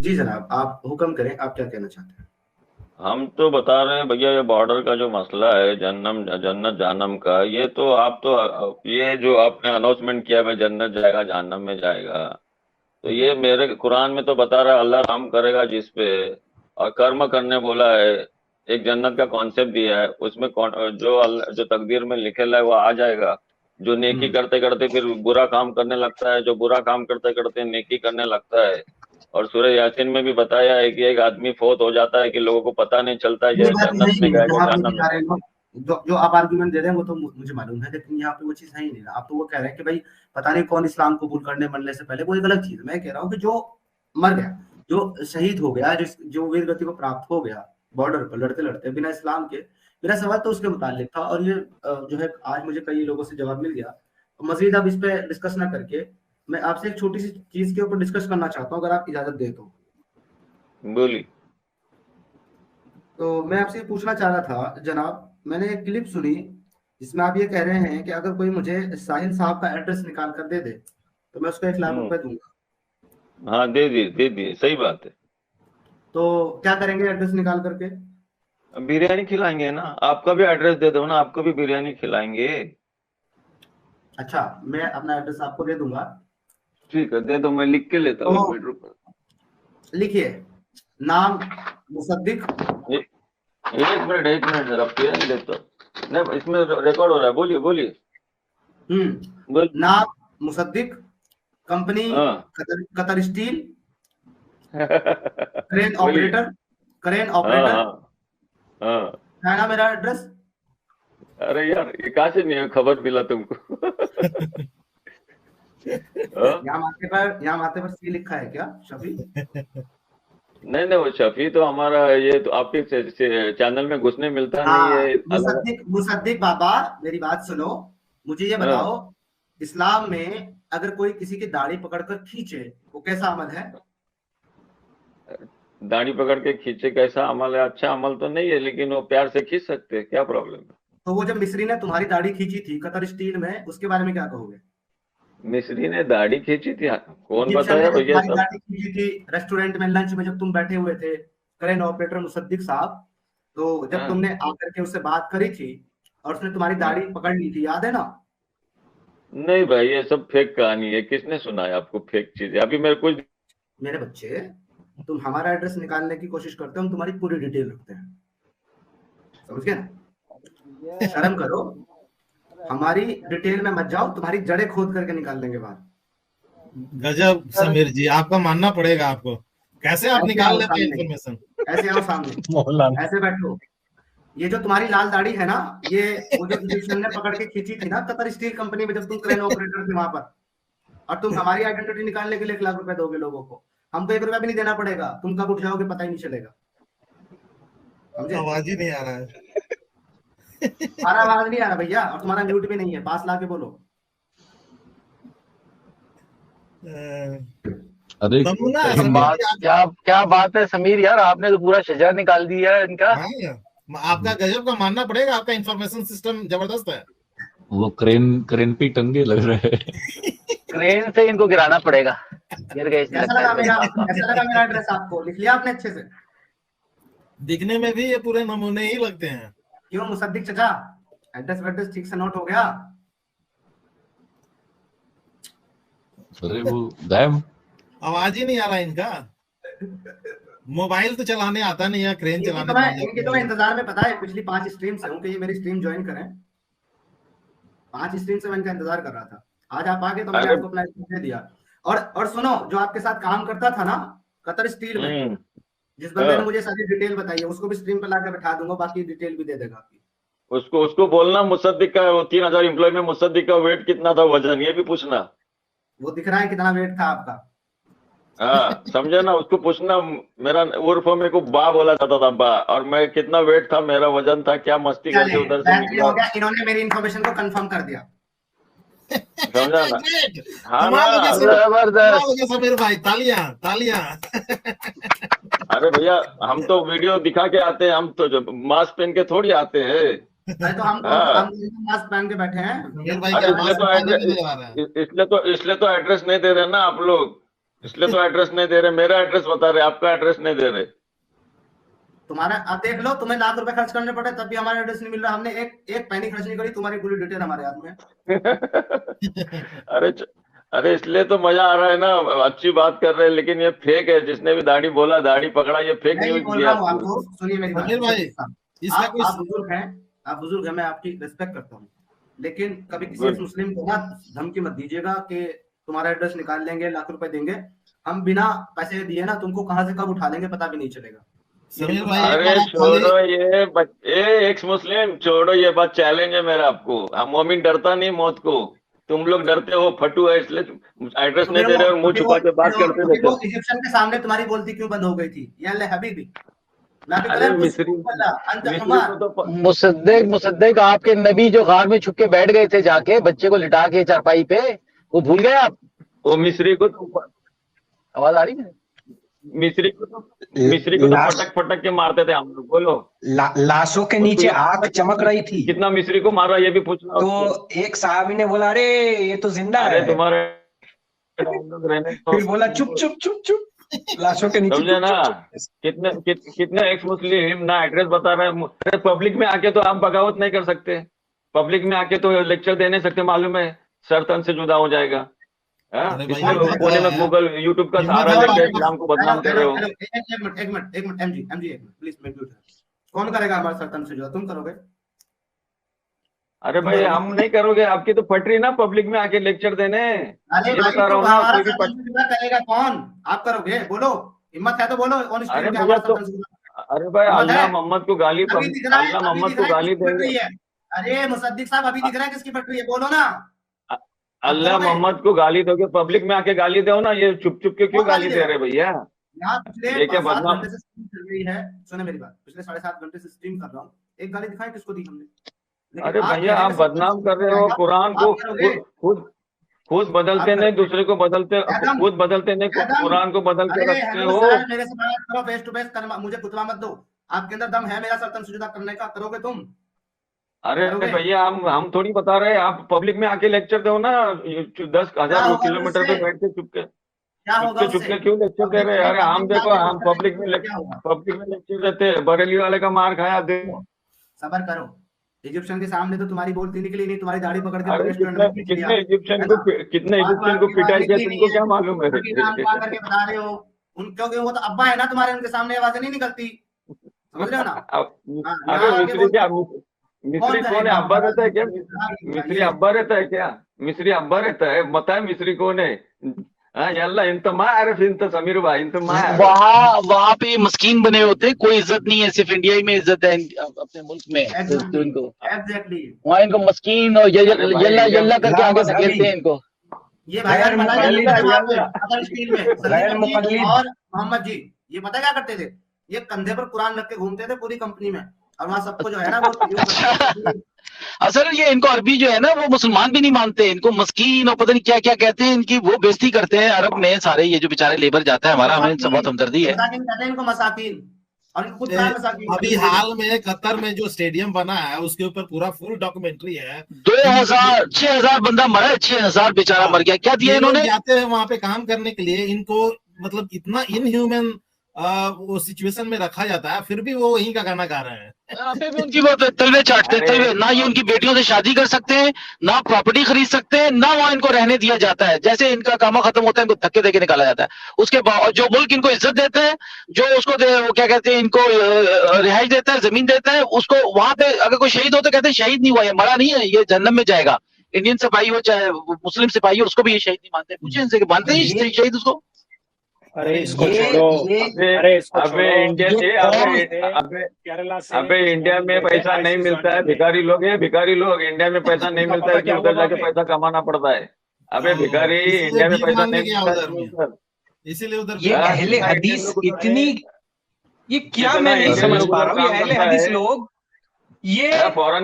जी जनाब, आप हुक्म करें, आप क्या कहना चाहते हैं? हम तो बता रहे हैं भैया, ये बॉर्डर का जो मसला है, जन्नम जन्नत जहन्नम का, ये तो आप तो ये जो आपने अनाउंसमेंट किया है जन्नत जाएगा जहन्नम में जाएगा, तो ये मेरे कुरान में तो बता रहा है अल्लाह रहम करेगा जिस पे, और कर्म करने बोला है। एक जन्नत का कॉन्सेप्ट दिया है, उसमें जो तकदीर में लिखेला है वो आ जाएगा। जो नेकी हम्म। करते करते फिर बुरा काम करने लगता है, जो बुरा काम करते करते नेकी करने लगता है। और सूरह यासीन में भी बताया है कि एक आदमी फौत हो जाता है कि लोगों को पता नहीं चलता है, ये ये बात जन्नत सही में नहीं है जाएगा जो आप लेके जहन्नम में जा रहे जाएगा। हैं ना। जो आप आर्गुमेंट दे रहे हैं वो तो मुझे मालूम है, लेकिन यहाँ पे वो चीज है ही नहीं ना। आप तो वो कह रहे हैं कि भाई पता नहीं कौन इस्लाम कबूल करने मरने से पहले, वो एक अलग चीज है। मैं कह रहा हूँ कि जो मर गया, जो शहीद हो गया, जो वीर गति को प्राप्त हो गया बॉर्डर पर लड़ते लड़ते बिना इस्लाम के, मेरा सवाल तो उसके मुतालिक था। और ये जो है आज मुझे कई लोगों से जवाब मिल गया। मजीद अब इस पे डिस्कस ना करके मैं आपसे एक छोटी सी चीज के ऊपर डिस्कस करना चाहता हूँ, अगर आप इजाजत दे तो। बोली। तो मैं आपसे पूछना चाह रहा था जनाब, मैंने एक क्लिप सुनी जिसमें आप ये कह रहे हैं कि अगर कोई मुझे साहिल साहब का एड्रेस निकाल कर दे दे तो मैं उसको 1 लाख रुपए हम्म। दूंगा। हाँ, दे दिए, सही बात है। तो क्या करेंगे एड्रेस निकाल करके? बिरयानी खिलाएंगे ना, आपका भी एड्रेस दे दो ना, आपको भी बिरयानी खिलाएंगे। अच्छा, मैं अपना एड्रेस आपको दे दूंगा। ठीक है, दे दो, मैं लिख के लेता तो हूँ, 1 मिनट रुको। लिखिए, नाम मुसद्दिक। एक एक मिनट जरा पेन लेता हूँ। नहीं, इसमें रिकॉर्ड हो रहा है, बोलिए बोलिए। बोल। नाम मुसद्दिक, कंपनी हाँ। कतर कतर स्टील, क्रेन बोलिए। ऑपरेटर, क्रेन हाँ ऑपरेटर। हाँ हाँ। है ना मेरा एड्रेस? अरे यार, ये कहाँ से नहीं है, खबर मिला तुमको? हाँ? यहाँ माथे पर सी लिखा है क्या, शफी? नहीं नहीं, वो शफी तो हमारा, ये तो आपके चैनल में घुसने मिलता नहीं हाँ, है, अलग। मुसद्दिक मुसद्दिक बाबा, मेरी बात सुनो। मुझे ये बताओ, हाँ, इस्लाम में अगर कोई किसी की दाढ़ी पकड़कर खींचे, वो कैसा अमल है? दाढ़ी पकड़ के खींचे कैसा अमल है? अच्छा अमल तो नहीं है, लेकिन वो प्यार से खींच सकते हैं, क्या प्रॉब्लम है? तो वो जब मिस्री ने तुम्हारी दाढ़ी खींची थी कतर स्टील में, उसके बारे में क्या कहोगे? मिस्री ने दाढ़ी खींची थी? कौन इजिप्शियन ने बताया जब भैया तुम्हारी सब? दाढ़ी खींची थी रेस्टोरेंट में लंच में, जब तुम बैठे हुए थे, क्रेन ऑपरेटर मुसद्दिक साहब, तो जब हाँ तुमने आकर के उससे बात करी थी और उसने तुम्हारी हाँ। दाढ़ी पकड़ ली थी, याद है ना? नहीं भाई, ये सब फेक कहानी है, किसने सुनाया आपको फेक चीजें? अभी मेरे कुछ। मेरे बच्चे, तुम हमारा एड्रेस निकालने की कोशिश करते हो, हम तुम्हारी पूरी डिटेल रखते हैं। समझ गए ना? शर्म करो, हमारी डिटेल में मत जाओ, तुम्हारी जड़ें खोद करके निकाल देंगे बाहर। गजब समीर जी, आपका मानना पड़ेगा आपको। कैसे आप ऐसे निकाल आओ लेते हैं सामने, इन्फॉर्मेशन? ऐसे आओ सामने, मौलाना। ऐसे बैठो। ये जो तुम्हारी लाल दाढ़ी है ना, ये वो जो इजिप्शियन ने पकड़ के खींची थी ना कतर स्टील कंपनी में, जब तुम क्रेन ऑपरेटर थे वहां पर, और तुम हमारी आइडेंटिटी निकालने के लिए 1 लाख रुपए दोगे लोगों को। हमको 1 रुपया भी नहीं देना पड़ेगा, तुम कब उठ जाओगे पता ही नहीं चलेगा। समझे? आवाज ही नहीं आ रहा है। तुम्हारा आवाज नहीं आ रहा भैया, और तुम्हारा म्यूट भी नहीं है, पास लाके बोलो। अरे नमूना है हम समीर बात जी आप। क्या क्या बात है समीर यार, आपने तो पूरा शजा निकाल दिया है इनका। हाँ, आपका गजब का मानना पड़ेगा, आपका इंफॉर्मेशन सिस्टम जबरदस्त है। वो क्रेन क्रेन पे टंगे लग रहे हैं। क्रेन से इनको गिराना पड़ेगा। गिर गए इसलिए कैसा लगता लगा मेरा, है। कैसा लगा मेरा एड्रेस आपको? लिख लिया आपने अच्छे से? दिखने में भी ये पूरे नमूने ही लगते हैं। क्यों मुसद्दिक चचा, एड्रेस वेड्रेस ठीक से नोट हो गया? अरे वो गायब। आवाज ही नहीं आ रहा इनका। मोबाइल तो चलाने आता नहीं है, क्रेन इनकी चलाने तो मैं तो आ इनके जाती तो मैं है। इंतजार में, पता है, पिछली 5 स्ट्रीम से हूँ कि ये मेरी स्ट्रीम ज्वाइन करें। 5 स्ट्रीम से मैं इनका इंतजार कर रहा था। आज आप आ गए तो मैंने अरे। आपको अपना एड्रेस दे दिया। और सुनो, जो आपके साथ काम करता था ना कतर स्टील में, हम्म। जिस बंदे ने हाँ, मुझे सारी डिटेल बताई है, उसको भी स्ट्रीम पे लाकर बैठा दूंगा, बाकी डिटेल भी दे देगा आपकी। उसको उसको बोलना मुसद्दिक का, वो 3,000 एम्प्लॉय में मुसद्दिक का वेट कितना था, वजन, ये भी पूछना। वो दिख रहा है कितना वेट था आपका? हाँ, समझे ना, उसको पूछना। मेरा उर्फ मेरे को बा बोला जाता था, बा, और मैं कितना वेट था, मेरा वजन था क्या, मस्ती चले, करके उधर से बेहतरीन निकला। हो गया, इन्होंने मेरी इन्फॉर्मेशन को कंफर्म कर दिया। समझा ना? ग्रेट। हाँ ना। कमाल हो गया समीर, कमाल हो जबरदस्त। गया समीर भाई, तालियां तालियां। अरे भैया, हम तो वीडियो दिखा के आते हैं, हम तो जो मास्क पहन के थोड़ी आते हैं। अरे तो हम हाँ। मास्क पहन के बैठे हैं। समीर भाई और की आवाज से पहले भी नजर आ रहा है। इसलिए तो एड्रेस नहीं दे रहे ना आप लोग। इसलिए तो एड्रेस नहीं दे रहे, मेरा एड्रेस बता रहे, आपका एड्रेस नहीं दे रहे। तुम्हारा आप देख लो, तुम्हें लाख रुपए खर्च करने पड़े तब भी हमारा एड्रेस नहीं मिल रहा। हमने एक पैनी खर्च नहीं करी, तुम्हारी पूरी डिटेल हमारे हाथ में अरे अरे इसलिए तो मजा आ रहा है ना, अच्छी बात कर रहे हैं, लेकिन ये फेक है। जिसने भी दाढ़ी बोला, दाढ़ी पकड़ा, ये फेक मैं ये न्यूज बोल दिया रहा हूँ आपको। आपको, सुनिए मेरी बात। समीर भाई, इसका कोई आप बुजुर्ग हैं, मैं आपकी रिस्पेक्ट करता हूँ, लेकिन कभी किसी Good. मुस्लिम को ना धमकी मत दीजिएगा कि तुम्हारा एड्रेस निकाल लेंगे, लाख रुपए देंगे। हम बिना पैसे दिए ना तुमको कहाँ से कब उठा लेंगे पता भी नहीं चलेगा। समीर भाई, अरे छोड़ो ये एक्स मुस्लिम, छोड़ो ये बात। चैलेंज है मेरा आपको। हम मोमिन डरता नहीं मौत को, तुम लोग डरते हो, फटू है, इसलिए एड्रेस नहीं दे रहे और मुंह छुपा के बात करते रहते। इजिप्शियन के सामने तुम्हारी बोलती क्यों बंद हो गई थी? या अल्लाह हबीबी, अरे मिस्री को तो मुसद्दिक आपके नबी जो गार में छुप के बैठ गए थे जाके, बच्चे को लिटा के चारपाई पे, वो भूल गए आप? वो मिस्री को तो आवाज आ रही है? मिस्री को तो फटक फटक के मारते थे हम लोग। बोलो, लाशों के नीचे आग चमक रही थी। कितना मिस्री को मारा ये भी पूछना। तो एक साहबी ने बोला, अरे ये तो जिंदा है। अरे तुम्हारे रहने फिर बोला चुप चुप चुप चुप, लाशों के नीचे। समझे ना? कितने एक्स मुस्लिम ना एड्रेस बता रहे हैं। पब्लिक में आके तो आप बगावत नहीं कर सकते, पब्लिक में आके तो लेक्चर दे नहीं सकते, मालूम है? सर तन से जुदा हो जाएगा। कोने में गूगल यूट्यूब का सहारा लेके इस्लाम को बदनाम कर रहे हो। एक मिनट एमजी प्लीज म्यूट। कौन करेगा हमारे सर तन से जुदा? तुम करोगे? अरे भाई हम नहीं करोगे, आपकी तो फटरी ना पब्लिक में आके लेक्चर देने। अरे बता रहा हूँ ना, करेगा कौन? आप करोगे? बोलो, हिम्मत है तो बोलो। अरे भैया तो, अरे भाई अल्लाह मोहम्मद को गाली, अल्लाह मोहम्मद को गाली देंगे। अरे मुसद्दिक साहब अभी दिख रहा है किसकी फटरी है? बोलो ना। अल्लाह मोहम्मद को गाली दोगे, पब्लिक में आके गाली दो ना। ये चुप चुप के क्यों गाली दे रहे भैया? पिछले 7 घंटे से स्ट्रीम चल रही है, सुने मेरी बात, पिछले 7.5 घंटे से स्ट्रीम कर रहा हूँ, एक गाली दिखाए किसको दी हमने? अरे भैया आप बदनाम कर रहे हो कुरान को। खुद बदलते नहीं, दूसरे को बदलते, खुद बदलते नहीं, कुरान को बदल के रखते हो। मेरे से बात करो, फेस टू फेस, मुझे खुतबा मत दो। आपके अंदर दम है मेरा सरतन सुजुदा करने का, करोगे तुम? अरे भैया हम थोड़ी बता रहे हैं, आप पब्लिक में आके लेक्चर दो ना। 10,000 किलोमीटर पे बैठ के चुपके क्यों लेक्चर दे रहे हैं? अरे हम देखो, हम पब्लिक में लेक्चर देते, बरेली वाले का मार खाया। देखो सबर करो, इजिप्शियन के सामने तो तुम्हारी बोलती निकली नहीं, तुम्हारी दाढ़ी पकड़ के कितने इजिप्शियन को पिटाई किया तुमको क्या मालूम है? करके बता रहे हो क्योंकि वो तो अब्बा है ना तुम्हारे, उनके सामने आवाजें नहीं निकलती, समझ रहे हो ना? अरे मिस्री कौन है? अब्बा रहता है क्या? मिस्री अब्बा रहता है क्या? मिस्री अब्बा रहता है? बताए मिस्री कौन है? इंत समीर भाई, इंत वहाँ पे मस्कीन बने होते, कोई इज्जत नहीं है, सिर्फ इंडिया ही में इज्जत है अपने मुल्क में। इनको वहाँ इनको मस्कीन और यल्ला करके आगे धकेलते हैं इनको। ये और मोहम्मद जी ये पता क्या करते थे? ये कंधे पर कुरान रख के घूमते थे पूरी कंपनी में, और वहाँ सबको जो है ना वो असल ये इनको अरबी जो है ना वो मुसलमान भी नहीं मानते, इनको मस्कीन और पता नहीं क्या क्या कहते हैं, इनकी वो बेइज्जती करते हैं अरब में सारे। ये जो बेचारे लेबर जाता है हमारा, हमें इनसे बहुत हमदर्दी है। इनको मसाकिन, और इनको खुद अभी हाल में कतर में जो स्टेडियम बना है उसके ऊपर पूरा फुल डॉक्यूमेंट्री है। 6,000 बंदा मरा है, 6,000 बेचारा मर गया। क्या दिया इन्होंने? जाते हैं वहाँ पे काम करने के लिए, इनको मतलब इतना इनह्यूमन वो सिचुएशन में रखा जाता है, फिर भी वो वहीं का गाना गा रहे हैं। यहाँ पे भी उनकी वो तलवे चाटते हैं, तलवे। ना ये उनकी बेटियों से शादी कर सकते हैं, ना प्रॉपर्टी खरीद सकते हैं, ना वहाँ इनको रहने दिया जाता है। जैसे इनका काम खत्म होता है इनको धक्के देके निकाला जाता है। उसके बाद जो मुल्क इनको इज्जत देते हैं, जो उसको वो क्या कहते हैं, इनको रिहाइश देता है, जमीन देता है, उसको वहां पे अगर कोई शहीद हो तो कहते हैं शहीद नहीं हुआ, ये मरा नहीं है, ये जहन्नम में जाएगा। इंडियन सिपाही हो चाहे मुस्लिम सिपाही हो, उसको भी ये शहीद नहीं मानते। पूछे इनसे, मानते हैं शहीद उसको? अरे इसको छोड़ो, अरे अबे इंडिया में पैसा नहीं मिलता है, भिखारी लोग हैं, भिखारी लोग। इंडिया में पैसा नहीं मिलता है कि उधर जाके पैसा कमाना पड़ता है। अबे भिखारी इंडिया में पैसा नहीं मिलता, इसीलिए उधर ये अहले हदीस इतनी, ये क्या मैं नहीं समझ पा रहा हूँ। ये अहले हदीस लोग, ये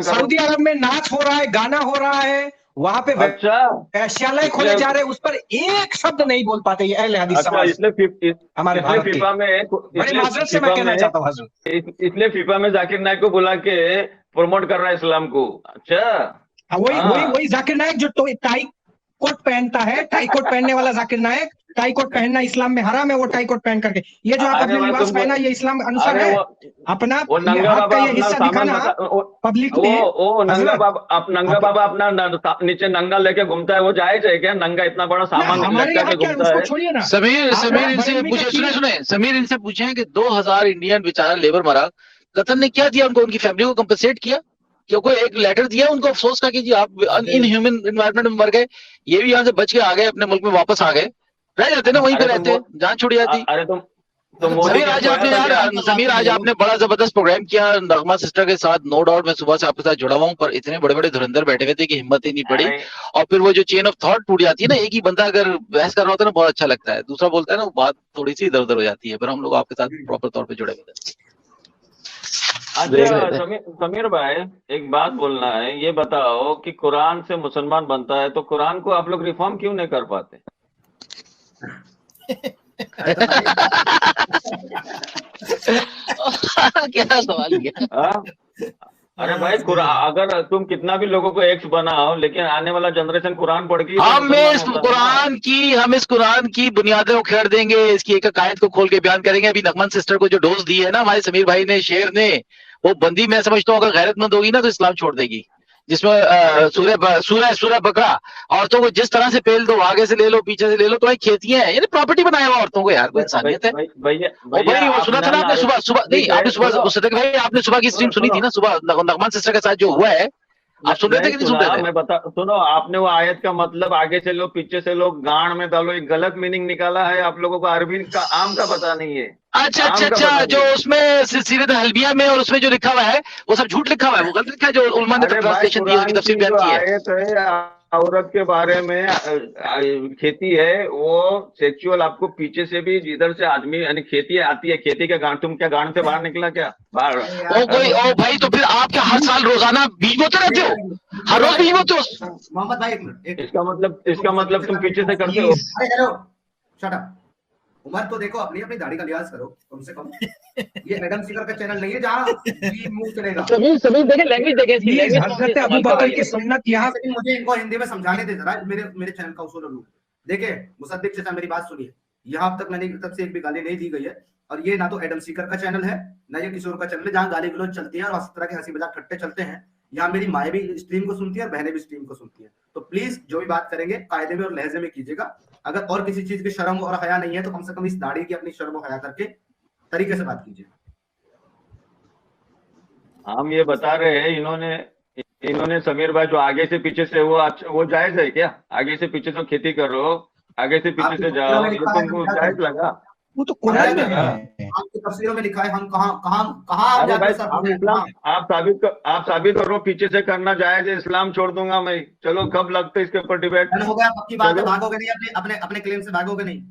सऊदी अरब में नाच हो रहा है, गाना हो रहा है, वहां पे वेश्यालय खोले जा रहे हैं, उस पर एक शब्द नहीं बोल पाते ये अहले हदीस समाज हमारे भारत के। बड़े माजरत से मैं कहना चाहता हूँ, इसलिए फीफा में जाकिर नाइक को बुला के प्रमोट कर रहा है इस्लाम को। अच्छा वही जाकिर नाइक जो टाई कोट पहनता है, टाई कोट पहनने वाला जाकिर नाइक, टाई कोट पहनना इस्लाम में हराम है, वो टाई कोट पहन करके ये जो आप अपने लिबास पहना ये इस्लाम अनुसार है? अपना आपका ये हिस्सा दिखाना पब्लिक में, वो नंगा बाबा, आप नंगा बाबा अपना नीचे नंगा लेके घूमता है, वो जायज है क्या? नंगा इतना बड़ा सामान लेके घूमता है? छोड़िए ना समीर इनसे पूछे, सुने समीर इनसे पूछे कि 2000 इंडियन बेचारा लेबर मरा, कतर ने क्या दिया उनको? उनकी फैमिली को कंपनसेट किया? क्यों कोई एक लेटर दिया उनको अफसोस का कि जी आप इनह्यूमन एनवायरनमेंट में मर गए? ये भी यहाँ से बच के आ गए, अपने मुल्क में वापस आ गए, रह जाते ना वहीं पे रहते, जान छुड़ जाती। अरे तुम समीर आज आपने यार, समीर आज आपने बड़ा जबरदस्त प्रोग्राम किया नगमा सिस्टर के साथ, नो डाउट मैं सुबह से आपके साथ जुड़ा हुआ हूँ, पर इतने बड़े बड़े धुरंधर बैठे हुए थे कि हिम्मत ही नहीं पड़ी, और फिर वो जो चेन ऑफ थॉट टूट जाती है ना, एक ही बंदा अगर बहस कर रहा होता है ना बहुत अच्छा लगता है, दूसरा बोलता है ना वो बात थोड़ी सी इधर उधर हो जाती है, पर हम लोग आपके साथ प्रॉपर तौर पर जुड़े हुए थे। अच्छा समीर भाई एक बात बोलना है, ये बताओ कि कुरान से मुसलमान बनता है तो कुरान को आप लोग रिफॉर्म क्यों नहीं कर पाते? क्या सवाल किया? अरे भाई अगर तुम कितना भी लोगों को एक्स बनाओ, लेकिन आने वाला जनरेशन कुरान पढ़ के हम इस कुरान की बुनियादें उखेड़ देंगे, इसकी एक आयत को खोल के बयान करेंगे। अभी नगमन सिस्टर को जो डोज दी है ना हमारे समीर भाई ने, शेर ने, वो बंदी मैं समझता हूँ अगर गैरतमंद होगी ना तो इस्लाम छोड़ देगी, जिसमें सूरह बकरा, औरतों को जिस तरह से पेल दो, आगे से ले लो पीछे से ले लो, तो खेतियां हैं, यानी प्रॉपर्टी बनाया हुआ औरतों को, यार कोई इंसानियत है भाई। वो सुना था ना आपने सुबह नहीं, आपने सुबह उससे भाई आपने सुबह की स्ट्रीम सुनी थी ना, सुबह नगमान सिस्टर के साथ जो हुआ है, आप सुन रहे थे कि नहीं सुन रहे थे? मैं सुनो, आपने वो आयत का मतलब आगे से लो पीछे से लो गांड में डालो, एक गलत मीनिंग निकाला है, आप लोगों को अरबी का आम का पता नहीं है। अच्छा, जो उसमें सीरत हल्बिया में और उसमें जो लिखा हुआ है वो सब झूठ लिखा हुआ है, वो गलत लिखा है जो उलमा ने ट्रांसलेशन दी है, उसकी तफसीर बयान की है। औरत के बारे में खेती है, वो सेक्सुअल, आपको पीछे से भी जिधर से आदमी यानी खेती आती है, खेती का गांड, तुम क्या गांड से बाहर निकला क्या? बाहर ओ भाई, तो फिर आप क्या हर साल रोजाना बीज बोते रहते हो? हर रोज बीज बोते हो? मोहम्मद भाई एक मिनट, इसका मतलब तुम पीछे से करते हो? Hello shut up. उमर तो देखो, अपनी अपनी दाढ़ी का लिहाज करो कम से कम। ये एडम सीकर का चैनल नहीं है जहाँ मुंह चलेगा। सभी देखे लैंग्वेज देखे इसकी, हज़रत अबू बकर की सुन्नत यहाँ। मुझे इनको हिंदी में समझाने दे जरा, मेरे चैनल का उसूल रूल। देखिए मुसद्दिक चाचा मेरी बात सुनिए, यहाँ अब तक मैंने तब से एक भी गाली नहीं दी गई है, और ये ना तो एडम सीकर का चैनल है ना ये किशोर का चैनल है जहाँ गाली गलौज चलती है और इस तरह के हंसी मजाक ठट्टे चलते हैं। यहाँ मेरी माएँ भी स्ट्रीम को सुनती है और बहनें भी स्ट्रीम को सुनती है, तो प्लीज जो भी बात करेंगे कायदे में और लहजे में कीजिएगा। अगर और किसी चीज की शर्म और हया नहीं है तो कम से कम इस दाढ़ी की अपनी शर्म और हया करके तरीके से बात कीजिए। हम ये बता रहे हैं, इन्होंने समीर भाई जो आगे से पीछे से वो जायज है क्या? आगे से पीछे से खेती करो, आगे से पीछे से जाओ, ये तुमको जायज लगा? वो तो कुरान में है, आपकी तफसीरों में लिखा है। हम कहाँ आप साबित करो पीछे से करना जायज है, इस्लाम छोड़ दूंगा मैं। चलो कब लगता है इसके ऊपर डिबेट? हो गया, पक्की बात है, भागोगे नहीं अपने क्लेम से, भागोगे नहीं?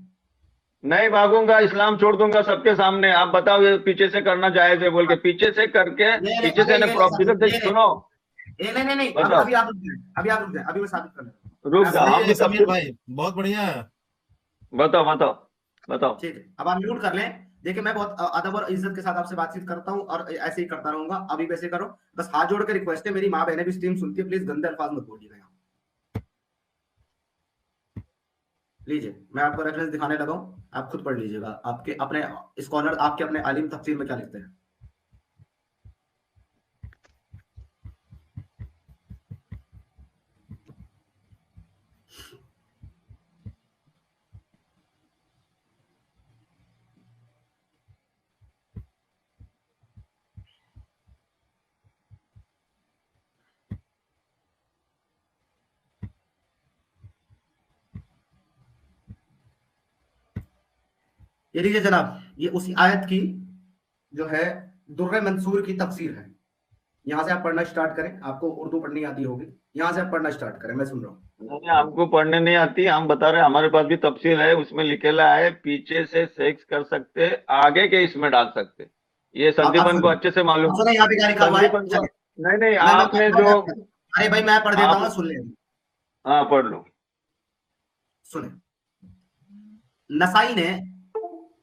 नहीं भागूंगा, इस्लाम छोड़ दूंगा सबके सामने। आप बताओ ये पीछे से करना जायज है बोल के, पीछे से करके पीछे से प्रॉफिट से सुनो। नहीं अभी आप रुक जाए, अभी मैं साबित कर रुक जाओ समीर भाई, बहुत बढ़िया। बताओ ठीक है, अब आप म्यूट कर लें। देखिए मैं बहुत अदब और इज्जत के साथ आपसे बातचीत करता हूँ और ऐसे ही करता रहूंगा, अभी वैसे करो। बस हाथ जोड़ के रिक्वेस्ट है, मेरी माँ बहनें भी स्ट्रीम सुनती है, प्लीज गंदे अल्फाज मत बोलिएगा यहाँ। लीजिए मैं आपको रेफरेंस दिखाने लगा हूँ, आप खुद पढ़ लीजिएगा, आपके अपने स्कॉलर, आपके अपने आलिम तफसीर में क्या लिखते हैं। ये लीजिए जनाब, ये उसी आयत की जो है दुर्र मंसूर की तफसीर है। यहाँ से आप पढ़ना स्टार्ट करें, आपको उर्दू पढ़नी आती होगी, यहाँ से आप पढ़ना स्टार्ट करें, मैं सुन रहा हूँ। नहीं हमको पढ़ने नहीं आती, हम बता रहे हमारे पास भी तफसीर है, उसमें लिखेला है पीछे से सेक्स कर सकते, आगे के इसमें डाल सकते। ये संदीपन को अच्छे से मालूम। नहीं आपने जो, अरे भाई मैं पढ़ देता हूँ, सुन लें। हाँ पढ़ लो। सुने,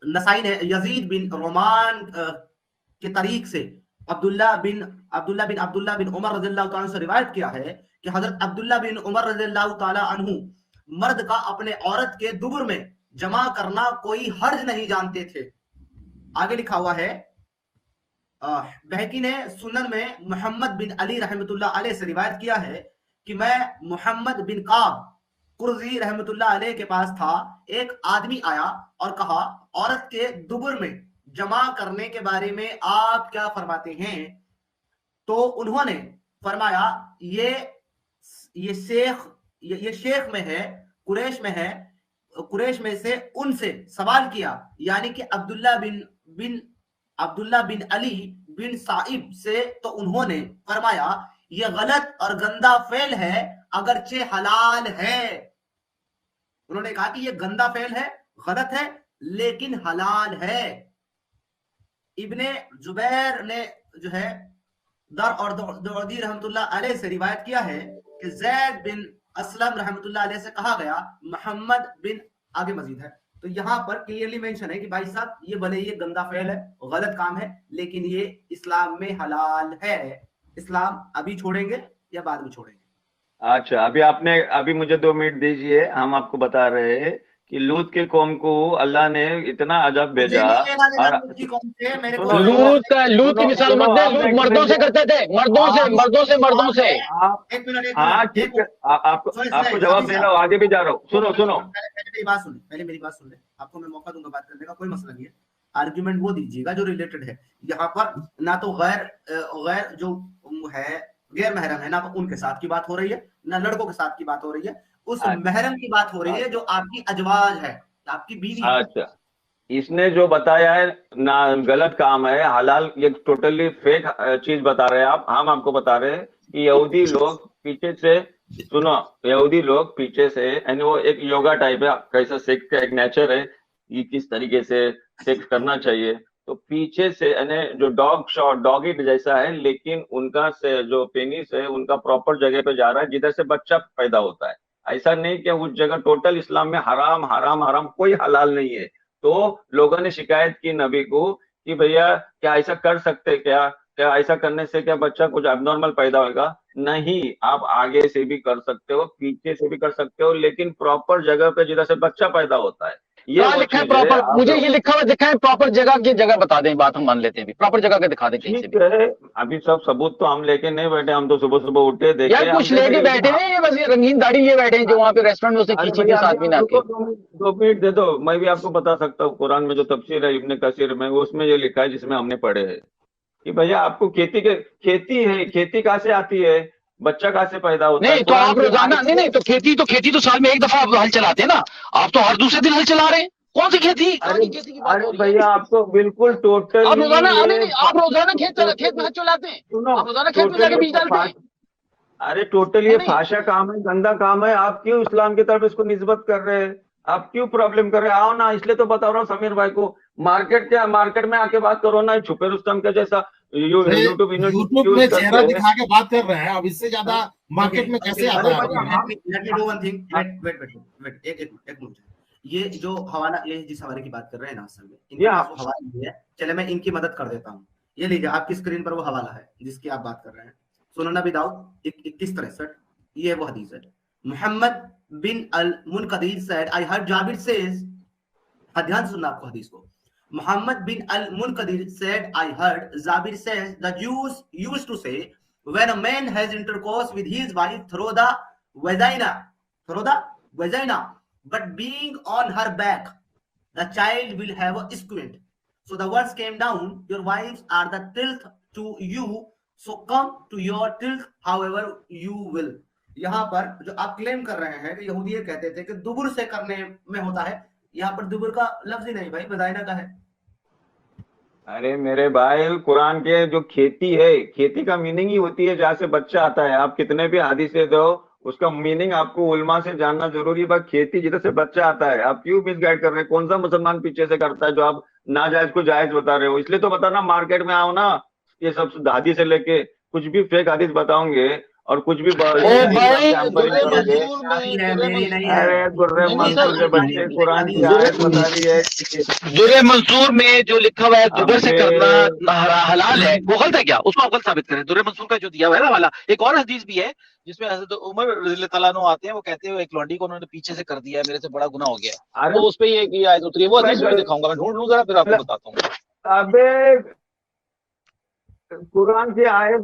नसाई ने यजीद बिन रोमान के तरीक से अब्दुल्ला बिन उमर रज़ियल्लाहु ताला से रिवायत किया है कि हजरत अब्दुल्ला बिन उमर रज़ियल्लाहु ताला अन्हु मर्द का अपने औरत के दुबर में जमा करना कोई हर्ज नहीं जानते थे। आगे लिखा हुआ है, बहकी ने सुनन में मोहम्मद बिन अली रहमतुल्लाह अलैह से रिवायत किया है कि मैं मोहम्मद बिन काब कुर्जी रहमतुल्लाह अलैह के पास था। एक आदमी आया और कहा, औरत के दुबुर में जमा करने के बारे में आप क्या फरमाते हैं? तो उन्होंने फरमाया, ये शेख में है, कुरैश में है, कुरैश में से उनसे सवाल किया, यानी कि अब्दुल्ला बिन अली बिन साइब से। तो उन्होंने फरमाया, ये गलत और गंदा फेल है, अगरचे हलाल है। उन्होंने कहा कि ये गंदा फेल है, गलत है, लेकिन हलाल है। इब्ने जुबैर ने जो है दर और दौदी रहमतुल्लाह अलैह से रिवायत किया है कि ज़ैद बिन असलम रहमतुल्लाह अलैह से कहा गया, मोहम्मद बिन, आगे मजीद है। तो यहाँ पर क्लियरली मेंशन है कि भाई साहब ये भले ये गंदा फेल है, गलत काम है, लेकिन ये इस्लाम में हलाल है। इस्लाम अभी छोड़ेंगे या बाद में छोड़ेंगे? अच्छा, अभी मुझे 2 मिनट दीजिए। हम आपको बता रहे हैं कि लूत के कौम को अल्लाह ने इतना अजब भेजा। लूत की मिसाल मत दे, लूत मर्दों से करते थे, मर्दों से। हाँ ठीक है, आपको जवाब दे रहा हूँ, आगे भी जा रहा हूँ। सुनो पहले मेरी बात सुन ले, आपको मैं मौका दूंगा बात करने का, कोई मसला नहीं है। आर्ग्यूमेंट वो दीजिएगा जो रिलेटेड है। यहाँ पर ना तो गैर जो है गैर महरम है, ना तो उनके साथ की बात हो रही है, ना लड़कों के साथ की बात हो रही है, उस महरम की बात हो रही है जो आपकी अजवाज है, आपकी बीवी। अच्छा, इसने जो बताया है ना गलत काम है, हलाल, ये टोटली फेक चीज बता रहे हैं आप। हम आपको बता रहे हैं कि यहूदी लोग पीछे से, सुनो, यहूदी लोग पीछे से, यानी वो एक योगा टाइप है, कैसा सेक्स का एक नेचर है, ये किस तरीके से सेक्स करना चाहिए, तो पीछे से यानी जो डॉग इट जैसा है, लेकिन उनका से जो पेनिस है उनका प्रॉपर जगह पे जा रहा है जिधर से बच्चा पैदा होता है। ऐसा नहीं कि उस जगह टोटल इस्लाम में हराम हराम हराम, कोई हलाल नहीं है। तो लोगों ने शिकायत की नबी को कि भैया क्या ऐसा कर सकते, क्या ऐसा करने से क्या बच्चा कुछ एबनॉर्मल पैदा होगा? नहीं, आप आगे से भी कर सकते हो, पीछे से भी कर सकते हो, लेकिन प्रॉपर जगह पे जिधर से बच्चा पैदा होता है। ये लिखा है प्रॉपर, मुझे ये लिखा हुआ दिखा है, प्रॉपर जगह की जगह बता दें, बात हम मान लेते हैं, प्रॉपर जगह के दिखा दें कहीं से भी। अभी सब सबूत तो हम लेके नहीं बैठे, हम तो सुबह सुबह उठे देखे यार, कुछ लेके बैठे हैं, ये बस ये रंगीन दाढ़ी लिए बैठे हैं जो वहाँ पे रेस्टोरेंट में से खींची के साथ भी ना। 2 मिनट दे दो, मैं भी आपको बता सकता हूँ। कुरान में जो तफसीर है इब्ने कसीर में, उसमें ये लिखा है जिसमें हमने पढ़े है कि भैया आपको खेती कहाँ से आती है, बच्चा कहाँ से पैदा होता है? नहीं तो आप रोजाना नहीं तो खेती तो साल में एक दफा आप हल चलाते हैं ना, आप तो हर दूसरे दिन हल चला रहे हैं। कौन सी खेती? अरे भैया आपको बिल्कुल टोटल, आप रोजाना खेत में हल चलाते हैं, आप रोजाना खेत में जाके बीज डालते हैं। अरे टोटल ये फाशा काम है, गंदा काम है। आप क्यों इस्लाम की तरफ इसको निस्बत कर रहे हैं? आप क्यों प्रॉब्लम कर रहे हैं? आओ ना, इसलिए तो बता रहा हूँ समीर भाई को, मार्केट में आके बात करो ना, छुपे रुस्तम का जैसा यूट्यूब में चेहरा दिखा के बात कर रहे हैं। अब इससे ज्यादा मार्केट में कैसे आता है? ये जो हवाला, ये जिस हवाले की बात कर रहे हैं ना, असल में हवाला है, चले मैं इनकी मदद कर देता हूँ। ये लीजिए, आपकी स्क्रीन पर वो हवाला है जिसकी आप बात कर रहे हैं। सुनन नबी दाऊद 2163, ये वो हदीस है। मोहम्मद बिन अल मुनकदीर said, I heard Jabir says, ध्यान सुनना आपको हदीस को। मोहम्मद बिन अल मुनकदीर said, I heard Jabir says, the Jews used to say, when a man has intercourse with his wife through the vagina, but being on her back, the child will have a squint. So the words came down, your wives are the tilth to you, so come to your tilth however you will. यहाँ पर जो आप claim कर रहे हैं कि यहूदी कहते थे कि दुबुर से करने में होता है, यहाँ पर दुबुर का लफ्ज ही नहीं भाई, वजाइना का है। अरे मेरे भाई, कुरान के जो खेती है, खेती का मीनिंग ही होती है जहाँ से बच्चा आता है। आप कितने भी हदीसें दो, उसका मीनिंग आपको उलमा से जानना जरूरी है। खेती जिधर से बच्चा आता है, आप क्यों मिसगाइड कर रहे हैं? कौन सा मुसलमान पीछे से करता है जो आप नाजायज को जायज बता रहे हो? इसलिए तो बताना, मार्केट में आओ ना, ये सब हदीस से लेके कुछ भी फेक हदीस बताओगे और कुछ भी दुर्रे मंसूर में जो लिखा हुआ है दुबर से करना हलाल है, वो गलत है क्या? उसको आप गलत साबित करें। दुर्रे मंसूर का जो दिया हुआ है ना वाला, एक और हदीस भी है जिसमें हजरत उमर रज़ियल्लाहु ताला अन्हु आते हैं, वो कहते हैं एक लौंडी को उन्होंने पीछे से कर दिया है, मेरे से बड़ा गुनाह हो गया है, तो उस पे ये आयत उतरी है। वो हदीस में दिखाऊंगा, मैं ढूंढ लूं जरा, फिर आपको बताता हूँ। अबे कुरान की आयत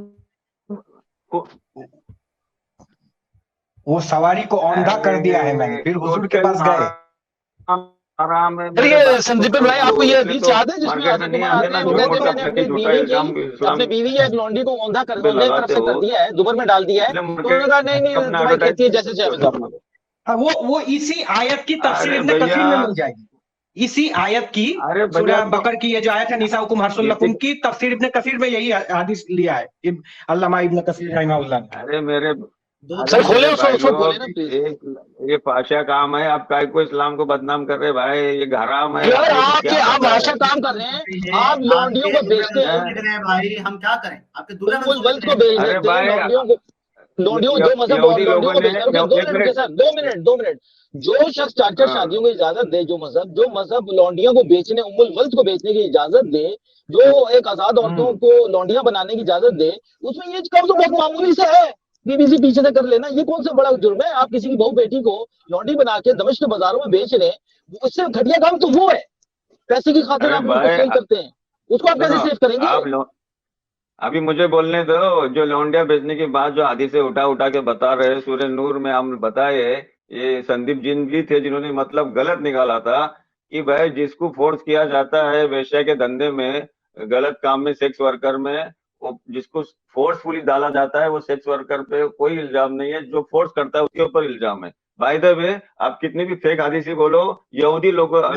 वो सवारी को औंधा कर दिया है मैंने, फिर हुजूर के पास गए। चलिए संदीप भाई, आपको ये हदीस याद है जिसमें हजरत उमर आते हैं, वो कहते हैं मैंने अपनी बीवी या एक लौंडी को औंधा कर तरफ से कर दिया है, दुबर में डाल दिया है, तो उन्होंने कहा नहीं तुम्हारी कहती है जैसे चाहे। वो इसी आयत की तफसीर इब्न कसीर में मिल जाएगी, इसी आयत की, सूरह बकर की ये जो आयत है निसाउकुम हर्सुल लकुम की, तफसीर इब्न कसीर में यही हदीस लिया है अल्लामा इब्न कसीर रहमहुल्लाह ने। अरे मेरे सर खोले उसको खोले ना प्लीज। ये पाशा काम है, आप काय को इस्लाम को बदनाम कर रहे भाई, ये हराम है। यार आप भाषा काम कर रहे हैं, आप लौंडियों को बेचते हैं भाई, हम क्या करें? आपके दुल्हन वल्द को बेच देते हैं, लौंडियों जो मजहब लौंडियों को बेच देते। 2 मिनट, जो शख्स 4 शादियों की इजाजत दे, जो मजहब लौंडियों को बेचने, उम्मुल वल्द को बेचने की इजाजत दे, जो एक आजाद औरतों को लौंडियां बनाने की इजाजत दे, उसमें ये काम तो बहुत मामूली से है, बीबीसी पीछे से कर लेना, ये कौन सा बड़ा जुर्म है? आप किसी की बहू बेटी को लौंडी बना के दमिश्क के बाजारों में बेच रहे हैं, उससे घटिया काम तो वो है, पैसे की खातिर आप उनको सेल करते हैं, उसको आप कैसे सेव करेंगे? अभी मुझे बोलने दो। जो लौंडिया बेचने की बात जो हदीस से उठा के बता रहे हैं, सूरह नूर में हम बताए, ये संदीप जिन भी थे जिन्होंने मतलब गलत निकाला था कि भाई जिसको फोर्स किया जाता है वेश्या के धंधे में, गलत काम में, सेक्स वर्कर में, वो जिसको फोर्सफुली डाला जाता है, वो सेक्स वर्कर पे कोई इल्जाम नहीं है, जो फोर्स करता है उसके ऊपर इल्जाम है। बाय द वे, आप कितनी भी फेक हदीसी बोलो, यहूदी लोगों ने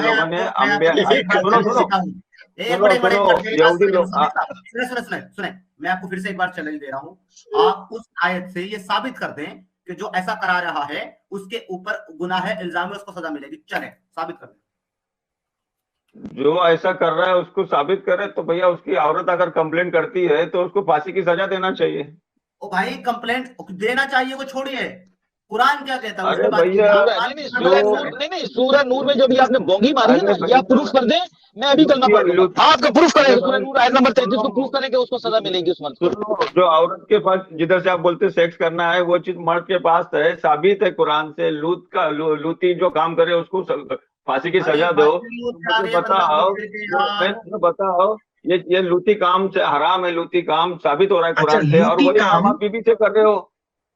सुने, मैं आपको फिर से एक बार चैलेंज दे रहा हूँ, आप उस आयत से ये साबित कर दें कि जो ऐसा करा रहा है उसके ऊपर गुनाह है, इल्जाम है, उसको सजा मिलेगी, चले साबित कर दें। जो ऐसा कर रहा है उसको साबित करे, तो भैया उसकी औरत अगर कंप्लेंट करती है तो उसको फांसी की सजा देना चाहिए। ओ भाई, कंप्लेंट देना चाहिए को छोड़िए, कुरान क्या कहता है उसके बाद? नहीं, सूरह नूर में जो भी आपने बोंगी मारी है ना, ये आप प्रूफ कर दें, मैं अभी कलमा पढ़ लूंगा, आपका प्रूफ करें, सूरह नूर आयत नंबर 33 को प्रूफ करें कि उसको सजा मिलेगी उस मर्द को। जो औरत के पास जिधर से आप बोलते सेक्स करना है, वो चीज मर्द के पास है, साबित है कुरान से। लूती जो काम करे उसको फांसी की सजा दो। बताओ ये लूती काम से हराम है, लूती काम साबित हो रहा है कुरान से, और वही काम आप बीबी से कर रहे हो।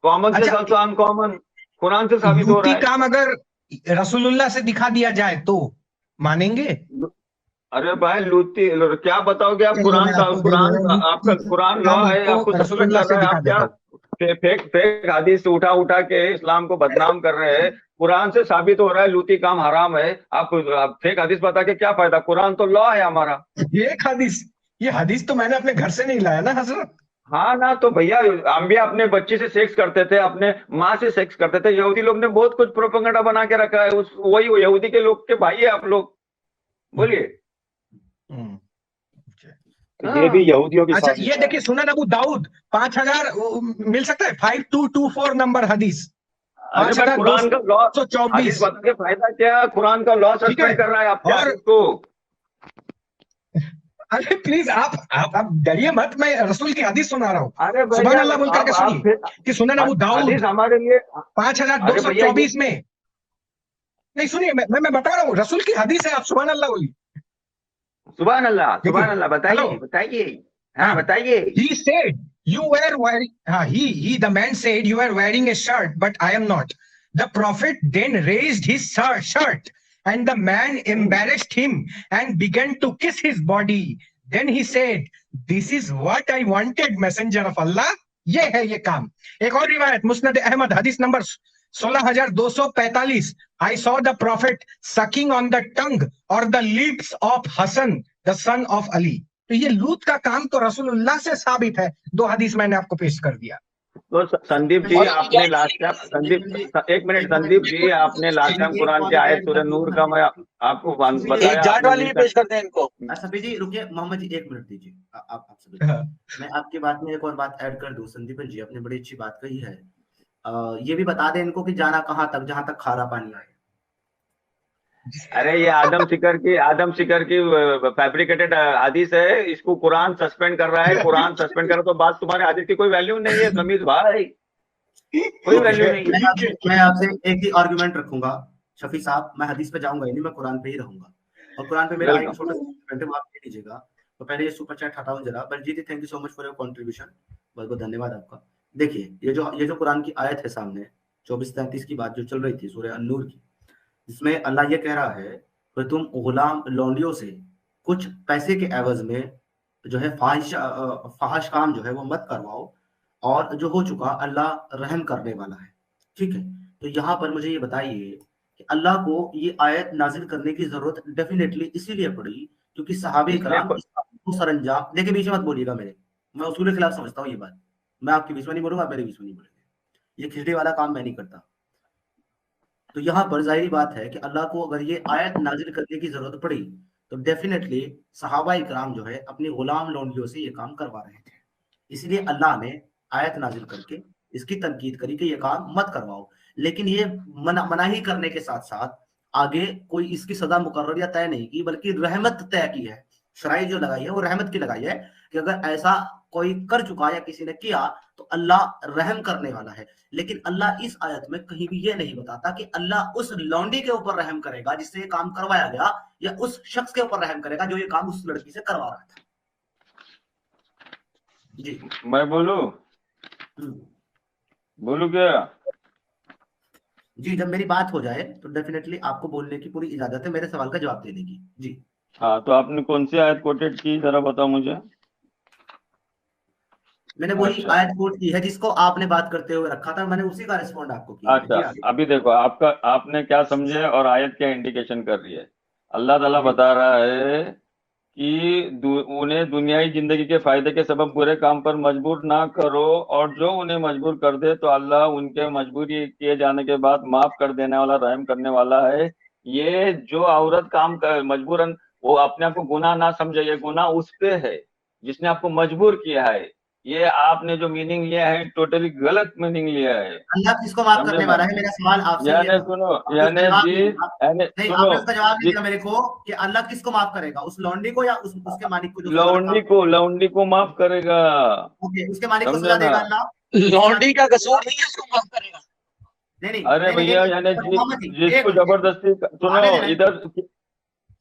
कॉमन से सबसे अनकॉमन कुरान से साबित हो रहा है। काम अगर रसूलुल्लाह से दिखा दिया जाए तो मानेंगे? अरे भाई लूती क्या बताओगे आप? कुरान आपका कुरान लॉ है, आपको रसूलुल्लाह से आप क्या फेक हदीस उठा के इस्लाम को बदनाम कर रहे हैं। कुरान से साबित हो रहा है लूती काम हराम है, आप फेक हदीस बता के क्या फायदा? कुरान तो लॉ है हमारा। ये हदीस तो मैंने अपने घर से नहीं लाया ना हजरत। हाँ ना, तो भैया अंबिया अपने बच्चे से सेक्स करते थे, अपने माँ से सेक्स करते थे। यहूदी लोग ने बहुत कुछ प्रोपेगेंडा बना के रखा है, वही यहूदी के लोग के भाई है आप लोग। बोलिए। ये भी यहूदियों की। अच्छा ये देखिए, सुनन अबू दाऊद 5000 मिल सकता है, 5224 नंबर हदीस। कुरान का लॉ 24 बता के फायदा क्या? कुरान का लॉ सस्पेंड कर रहा है आपको। अरे प्लीज आप डरिए मत, मैं रसूल की हदीस सुना रहा हूँ। अरे सुभान अल्लाह बोल करके सुनिए कि सुनन अबू दाऊद हमारे लिए 5224 में। नहीं सुनिए, मैं बता रहा हूँ, रसूल की हदीस है, आप सुभान अल्लाह बोलिए। सुभान अल्लाह, बताइए। हाँ बताइए। He said you were wearing, the man said you were wearing a shirt, but I am not. The prophet then raised his shirt, and the man embarrassed him and began to kiss his body. Then he said, "This is what I wanted, messenger of Allah." ये है ये काम। एक और रिवायत मुस्नद अहमद हदीस number 16245। I saw the prophet sucking on the tongue or the lips of Hassan, the son of Ali. तो ये लूत का काम तो रसूलुल्लाह से साबित है। 2 हदीस मैंने आपको पेश कर दिया। तो संदीप जी आपने लास्ट टाइम, एक मिनट संदीप जी, आपने लास्ट टाइम कुरान की आयत सूरह नूर का मैं आपको बताया। जाट वाली पेश करते हैं इनको। सफी जी रुकिए, मोहम्मद जी 1 मिनट दीजिए। आप मैं आपकी बात में एक और बात ऐड कर दूं। संदीप जी आपने बड़ी अच्छी बात कही है। ये भी बता दें इनको कि जाना कहाँ तक, जहां तक खारा पानी आए। अरे ये आदम शिकर की फैब्रिकेटेड हदीस है, इसको कुरान सस्पेंड कर रहा है। कुरान सस्पेंड कर तो बात तुम्हारे हदीस की कोई वैल्यू नहीं है समीर भाई। कोई वैल्यू नहीं है। मैं आपसे एक ही आर्गुमेंट रखूंगा शफी साहब, मैं हदीस पे जाऊंगा ही नहीं, मैं कुरान पे ही रहूंगा। और कुरान पे मेरा एक छोटा सा आर्गुमेंट है, वो आप ले लीजिएगा। तो पहले ये सुपर चैट हटाऊं जरा। Baljeet, thank you so much for your contribution, बहुत बहुत धन्यवाद आपका। देखिए ये जो कुरान की आयत है सामने 24-33 की बात जो चल रही थी सूरह अन-नूर की, इसमें अल्लाह ये कह रहा है कि तुम गुलाम लौंडियों से कुछ पैसे के एवज में जो है फाहिश काम जो है वो मत करवाओ, और जो हो चुका अल्लाह रहम करने वाला है। ठीक है, तो यहाँ पर मुझे ये बताइए कि अल्लाह को ये आयत नाजिल करने की जरूरत डेफिनेटली इसीलिए पड़ी क्योंकि सहाबे कराम इसको सरंजाम, देखिए बीच में मत बोलिएगा मेरे, मैं उसूल के खिलाफ समझता हूँ ये बात, मैं आपके बीच में नहीं बोलूंगा, मेरे बीच में नहीं बोलेंगे, ये खिचड़ी वाला काम मैं नहीं करता। तो यहाँ पर जाहिर बात है कि अल्लाह को अगर ये आयत नाजिल करने की जरूरत पड़ी तो डेफिनेटली सहाबा इकराम जो है अपनी गुलाम लौंडियों से ये काम करवा रहे थे, इसलिए अल्लाह ने आयत नाजिल करके इसकी तनकीद करी कि ये काम मत करवाओ। लेकिन ये मनाही करने के साथ साथ आगे कोई इसकी सजा मुकर्रर या तय नहीं की, बल्कि रहमत तय की है। शराई जो लगाई है वो रहमत की लगाई है कि अगर ऐसा कोई कर चुका या किसी ने किया तो अल्लाह रहम करने वाला है। लेकिन अल्लाह इस आयत में कहीं भी ये नहीं बताता कि अल्लाह उस लौंडी के ऊपर रहम करेगा जिससे ये काम करवाया गया, या उस शख्स के ऊपर रहम करेगा जो ये काम उस लड़की से करवा रहा था। जी मैं बोलू क्या? जी, जब मेरी बात हो जाए तो डेफिनेटली आपको बोलने की पूरी इजाजत है, मेरे सवाल का जवाब देने की। जी हाँ, तो आपने कौन सी आयत कोटेड की जरा बताओ मुझे। मैंने वही आयत कोट की है जिसको आपने बात करते हुए रखा था, मैंने उसी का रिस्पॉन्ड आपको किया। अच्छा, अभी देखो आपने क्या समझे और आयत क्या इंडिकेशन कर रही है। अल्लाह ताला बता रहा है कि उन्हें दुनियाई जिंदगी के फायदे के सबब बुरे काम पर मजबूर ना करो, और जो उन्हें मजबूर कर दे तो अल्लाह उनके मजबूरी किए जाने के बाद माफ कर देने वाला, रहम करने वाला है। ये जो औरत काम कर मजबूरन, वो अपने आप को गुनाह ना समझे, ये गुनाह उस पे है जिसने आपको मजबूर किया है। ये आपने जो मीनिंग लिया है टोटली गलत मीनिंग लिया है। अल्लाह किसको माफ करने वाला है? मेरा सवाल आपसे यानी सुनो, यानी आपने उसका जवाब नहीं दिया मेरे को कि अल्लाह किसको माफ करेगा, उस लौंडी को या उसके मालिक को? लौंडी को माफ करेगा। ओके, उसके मालिक को सजा देगा अल्लाह? लौंडी का कसूर नहीं है, उसको माफ करेगा। नहीं, अरे भैया, यानी जिसको जबरदस्ती सुनो इधर,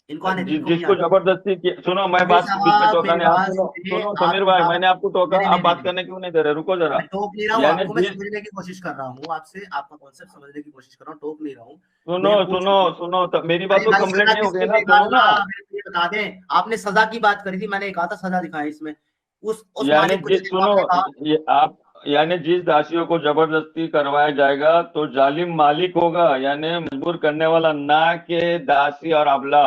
जिसको जबरदस्ती सुनो, मैं बात बीच में टोका नहीं। सुनो समीर भाई, मैंने आपको टोका, आप बात करने क्यों नहीं दे रहे? रुको जरा। टोक नहीं रहा हूँ, आपको मैं समझने की कोशिश कर रहा हूँ, आपसे आपका कॉन्सेप्ट समझने की कोशिश कर रहा हूँ, टोक नहीं रहा हूँ। सुनो तो मेरी बात तो कंप्लीट नहीं हो गई ना। बता दें, आपने सजा की बात करी थी, मैंने कहा था सजा दिखाएं इसमें। सुनो, आप यानी जिस दासियों को जबरदस्ती करवाया जाएगा तो जालिम मालिक होगा, यानी मजबूर करने वाला, ना के दासी और अबला।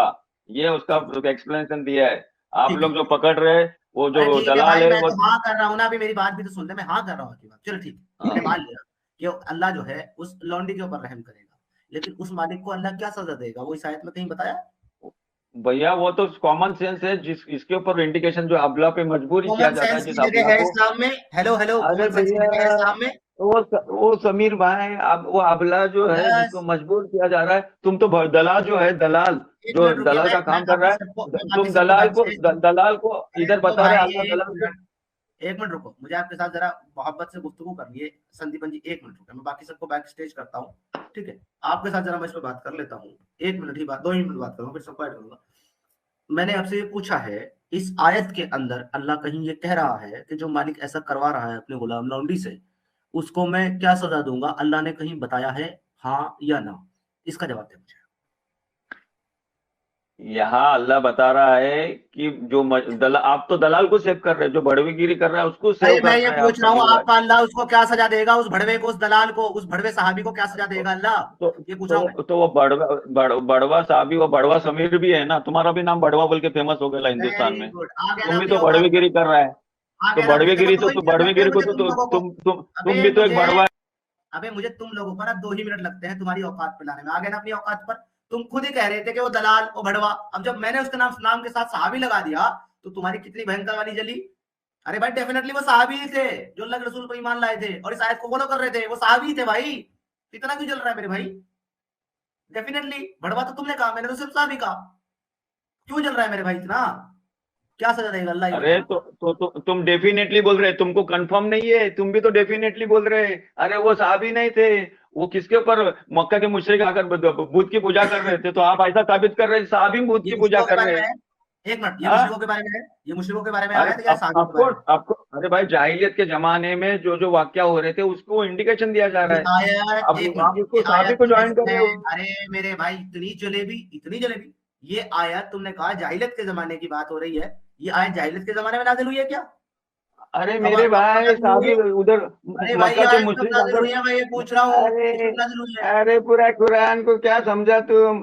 ये उसका एक्सप्लेनेशन दिया है। आप लोग जो पकड़ रहे वो जो दलाल है, वो हाँ कर रहा हूँ ना, अभी मेरी बात भी तो सुन ले, मैं हाँ कर रहा हूँ आपकी बात। चलो ठीक है, मैंने मान लिया कि अल्लाह जो है उस लौंडी के ऊपर रहम करेगा, लेकिन उस मालिक को अल्लाह क्या सजा देगा वो इस आयत में कहीं बताया? भैया वो तो कॉमन सेंस है, जिस इसके ऊपर इंडिकेशन जो अबला पे मजबूर किया जाता है, जिस अबला को। इस्लाम में हेलो अरे भैया, इस्लाम में वो समीर भाई, अब वो अबला जो है जिसको मजबूर किया जा रहा है, तुम तो दलाल जो है, दलाल जो दलाल का काम कर रहा है, तुम दलाल को इधर बता रहे अल्लाह दलाल। एक मिनट रुको, मुझे आपके साथ जरा मोहब्बत से गुफ्तगू करनी है संदीपन जी, एक मिनट रुको, मैं बाकी सबको बैक स्टेज करता हूँ, ठीक है? आपके साथ जरा मैं इस पर बात कर लेता हूँ, 1 मिनट ही बात, 2 मिनट बात करूंगा, फिर सबको ऐड करूंगा। मैंने आपसे ये पूछा है, इस आयत के अंदर अल्लाह कहीं ये कह रहा है कि जो मालिक ऐसा करवा रहा है अपने गुलाम लौंडी से, उसको मैं क्या सजा दूंगा? अल्लाह ने कहीं बताया है हाँ या ना? इसका जवाब दे मुझे। यहाँ अल्लाह बता रहा है कि जो आप तो दलाल को सेव कर रहे हैं, जो भड़वेगिरी कर रहा है उसको सेव कर रहे हैं। मैं ये पूछ रहा हूँ, आपका अल्लाह उसको क्या सजा देगा? उस भड़वे को, उस दलाल को, उस भड़वे साहबी को क्या सजा देगा अल्लाह? ये पूछ रहा हूँ। तो वो बड़वा साहबी, वो बड़वा समीर भी है ना, तुम्हारा भी नाम बड़वा बोल के फेमस हो गया हिंदुस्तान में। तुम भी तो भड़वेगिरी कर रहा है, तो भड़वेगिरी को तो तुम भी तो एक भड़वा। अबे मुझे तुम लोगों को ना 2 ही मिनट लगते हैं तुम्हारी औकात पे लाने में, आ गए ना अपनी औकात पर? तुम खुद ही कह रहे थे कि वो दलाल, वो भड़वा, अब जब मैंने उसके नाम के साथ सहाबी लगा दिया तो तुम्हारी कितनी भयंकर वाली जली। अरे भाई डेफिनेटली वो सहाबी ही थे जो अल्लाह के रसूल को ईमान लाए थे और इस आयत को फॉलो कर रहे थे, वो सहाबी थे भाई। इतना क्यों जल रहा है मेरे भाई? डेफिनेटली भड़वा तो तुमने कहा, मैंने तो सिर्फ सहाबी कहा। क्यों जल रहा है मेरे भाई इतना? क्या सजा देगा अल्लाह? अरे तो तुम डेफिनेटली बोल रहे, तुमको कंफर्म नहीं है, तुम भी तो डेफिनेटली बोल रहे। अरे वो साहबी नहीं थे, वो किसके ऊपर मक्का के मुशरिक आकर बुत की पूजा कर रहे थे, तो आप ऐसा साबित कर रहे साहबी बुत की पूजा कर रहे हैं। एक मिनट, ये मुशरिकों के बारे में है, ये मुशरिकों के बारे में आया था या साबित के बारे में? आपको अरे भाई जाहिलियत के जमाने में जो वाकया हो रहे थे उसको इंडिकेशन दिया जा रहा है। आप उसको साहबी को ज्वाइन कर रहे हो। अरे मेरे भाई इतनी जलेबी, ये आयत तुमने कहा जाहिलियत के जमाने की बात हो रही है, ये आयत जाहिलियत के जमाने में नाजिल हुई है क्या? अरे मेरे भाई साहबी उधर मक्का के मुशरिक मैं ये पूछ रहा हूँ। अरे पूरा कुरान को क्या समझा तुम?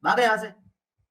भागे यहाँ से।